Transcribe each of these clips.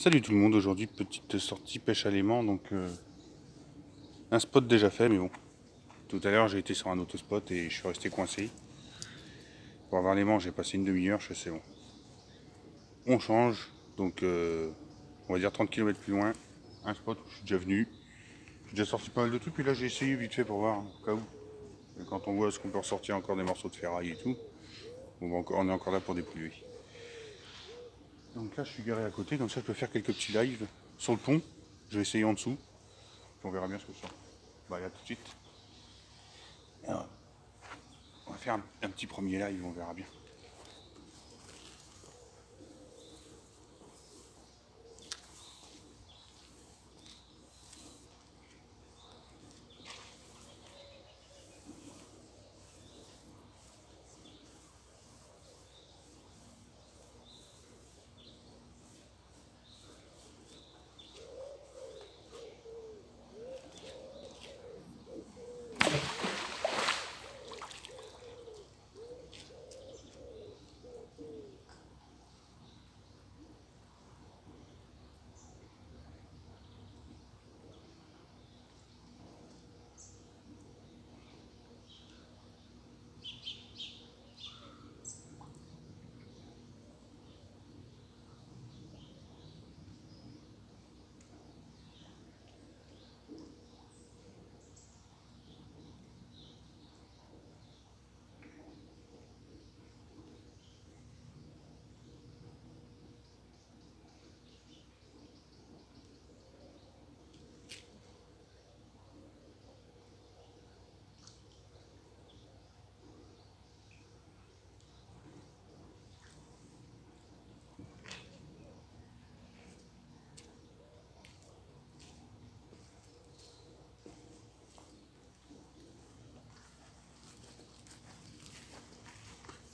Salut tout le monde, aujourd'hui petite sortie pêche à l'aimant, donc un spot déjà fait, mais bon. Tout à l'heure j'ai été sur un autre spot et je suis resté coincé. Pour avoir l'aimant j'ai passé une demi-heure, je sais bon. On change, donc on va dire 30 km plus loin, un spot où je suis déjà venu. J'ai déjà sorti pas mal de trucs, puis là j'ai essayé vite fait pour voir, au cas où. Et quand on voit ce qu'on peut ressortir encore des morceaux de ferraille et tout, on est encore là pour dépolluer. Donc là je suis garé à côté, comme ça je peux faire quelques petits lives sur le pont. Je vais essayer en dessous, puis on verra bien ce que ça. Bah à tout de suite. Alors, on va faire un petit premier live, on verra bien.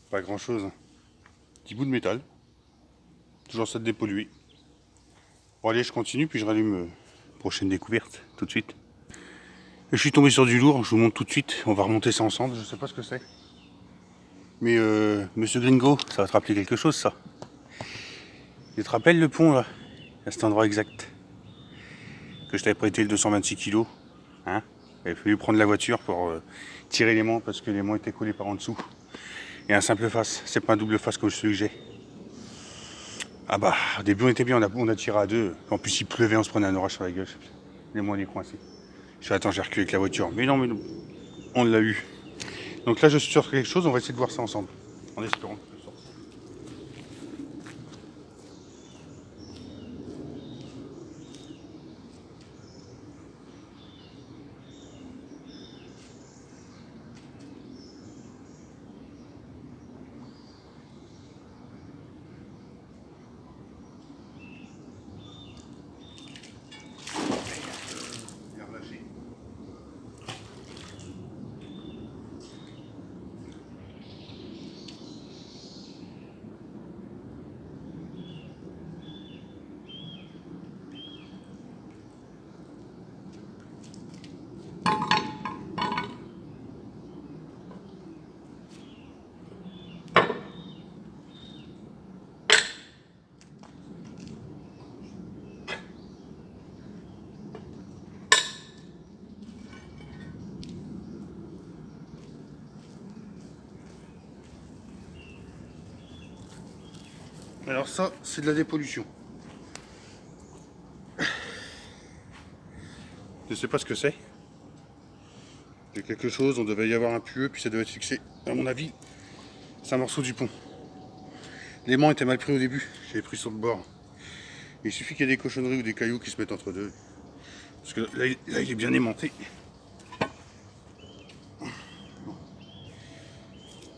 Pas grand chose. Petit bout de métal. Toujours ça de dépolluer. Bon allez, je continue puis je rallume prochaine découverte tout de suite. Et je suis tombé sur du lourd, je vous montre tout de suite. On va remonter ça ensemble, je sais pas ce que c'est. Mais monsieur Gringo, ça va te rappeler quelque chose ça. Il te rappelle le pont là, à cet endroit exact. Que je t'avais prêté le 226 kg. Hein, il avait fallu prendre la voiture pour tirer l'aimant parce que l'aimant était collé par en dessous. Et un simple face, c'est pas un double face comme celui que j'ai. Ah bah, au début on était bien, on a tiré à deux. En plus il pleuvait, on se prenait un orage sur la gueule. L'aimant il est coincé. Je fais attends, j'ai reculé avec la voiture. Mais non, on l'a eu. Donc là je suis sur quelque chose, on va essayer de voir ça ensemble. En espérant que ça sorte. Il a relâché. Alors ça, c'est de la dépollution. Je sais pas ce que c'est. Il y a quelque chose, on devait y avoir un pueux, puis ça devait être fixé. À mon avis, c'est un morceau du pont. L'aimant était mal pris au début, j'avais pris sur le bord. Il suffit qu'il y ait des cochonneries ou des cailloux qui se mettent entre deux. Parce que là il est bien aimanté.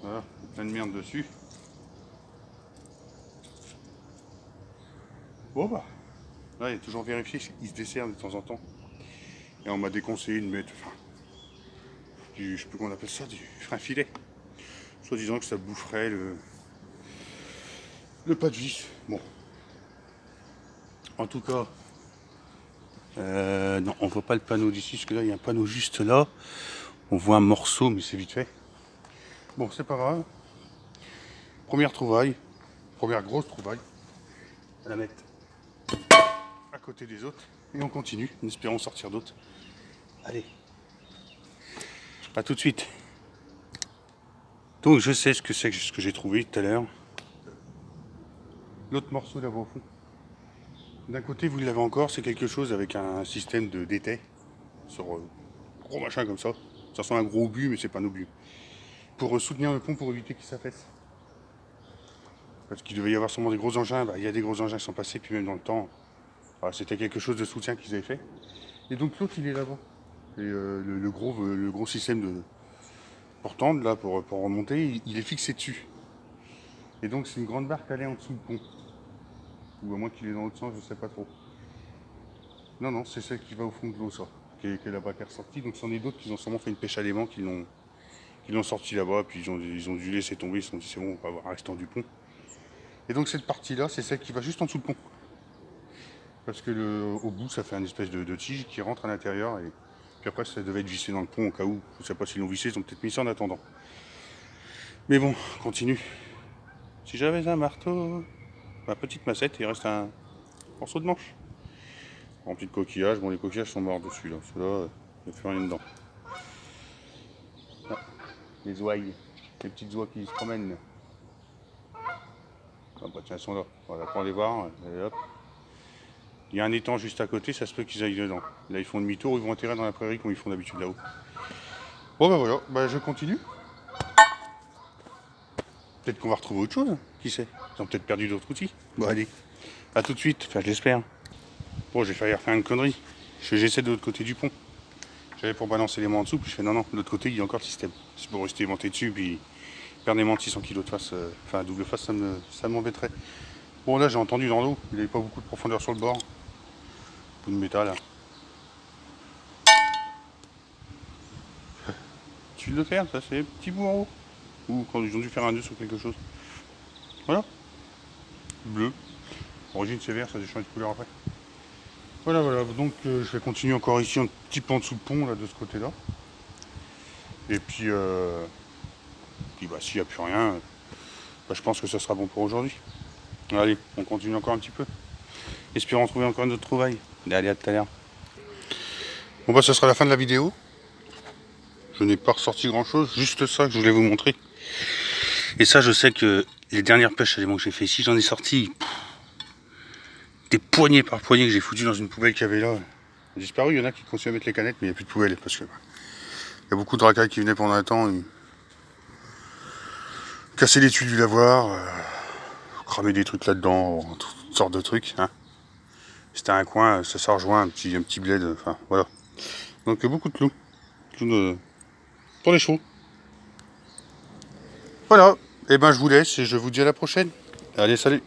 Voilà, plein de merde dessus. Bon bah, là il est toujours vérifié, il se dessert de temps en temps. Et on m'a déconseillé de mettre, enfin, je sais plus comment on appelle ça, un filet. Soit disant que ça boufferait le pas de vis. Bon. En tout cas, non, on voit pas le panneau d'ici, parce que là il y a un panneau juste là. On voit un morceau, mais c'est vite fait. Bon, c'est pas grave. Première trouvaille, première grosse trouvaille. À la mettre. côté des autres. Et on continue, en espérant sortir d'autres. Allez. À tout de suite. Donc je sais ce que c'est, ce que j'ai trouvé tout à l'heure. L'autre morceau là-bas au fond. D'un côté, vous l'avez encore, c'est quelque chose avec un système de d'étai sur gros machin comme ça. Ça ressemble à un gros obus, mais c'est pas un obus. Pour soutenir le pont, pour éviter qu'il s'affaisse. Parce qu'il devait y avoir sûrement des gros engins. Bah, il y a des gros engins qui sont passés, puis même dans le temps, voilà, c'était quelque chose de soutien qu'ils avaient fait. Et donc l'autre, il est là-bas. Et le gros système de portante là pour remonter, il est fixé dessus. Et donc c'est une grande barque allée en dessous du pont. Ou à moins qu'il est dans l'autre sens, je sais pas trop. Non, non, c'est celle qui va au fond de l'eau, ça, qui est là-bas, qui est ressortie. Donc c'en est d'autres qui ont sûrement fait une pêche à l'aimant, qui l'ont sorti là-bas, puis ils ont dû laisser tomber, ils se sont dit c'est bon, on va avoir un restant du pont. Et donc cette partie-là, c'est celle qui va juste en dessous du pont. Parce que au bout, ça fait une espèce de tige qui rentre à l'intérieur, et puis après, ça devait être vissé dans le pont au cas où. Je sais pas s'ils l'ont vissé, ils ont peut-être mis ça en attendant. Mais bon, continue. Si j'avais un marteau, ma petite massette, il reste un morceau de manche. Rempli de coquillages. Bon, les coquillages sont morts dessus, là. Ceux-là, il n'y a plus rien dedans. Ah, les ouailles. Les petites oies qui se promènent. Ah bah tiens, elles sont là. Voilà, pour les voir. Et hop. Il y a un étang juste à côté, ça se peut qu'ils aillent dedans. Là, ils font demi-tour, ils vont atterrir dans la prairie comme ils font d'habitude là-haut. Bon, bah voilà, bah, je continue. Peut-être qu'on va retrouver autre chose, qui sait. Ils ont peut-être perdu d'autres outils. Bon, allez, à tout de suite, enfin, je l'espère. Bon, j'ai failli refaire une connerie. J'essaie de l'autre côté du pont. J'avais pour balancer les mains en dessous, puis je fais non, de l'autre côté, il y a encore le système. C'est pour rester monté dessus, puis perdre des mains de 600 kg de face, enfin, double face, ça m'embêterait. Bon, là, j'ai entendu dans l'eau, il n'y avait pas beaucoup de profondeur sur le bord. Coup de métal. Tuile de fer, ça c'est petit bout en haut. Ou quand ils ont dû faire un nœud sur quelque chose. Voilà. Bleu. Origine sévère, ça a changé de couleur après. Voilà, voilà. Donc je vais continuer encore ici un petit peu en dessous le pont, là, de ce côté-là. Et puis, bah, s'il n'y a plus rien, bah, je pense que ça sera bon pour aujourd'hui. Allez, on continue encore un petit peu. Espérons trouver encore une autre trouvaille. Allez, à tout à l'heure. Bon, bah, ça sera la fin de la vidéo. Je n'ai pas ressorti grand chose, juste ça que je voulais vous montrer. Et ça, je sais que les dernières pêches à l'aimant que j'ai fait ici, j'en ai sorti des poignées par poignées que j'ai foutu dans une poubelle qu'il y avait là. Il a disparu, il y en a qui continuent à mettre les canettes, mais il n'y a plus de poubelle parce que il y a beaucoup de racailles qui venaient pendant un temps, casser les tuiles du lavoir, cramer des trucs là-dedans, toutes sortes de trucs. Hein. C'était un coin, ça rejoint un petit bled, enfin voilà. Donc beaucoup de clous. Pour les chevaux. Voilà, et ben je vous laisse et je vous dis à la prochaine. Allez, salut!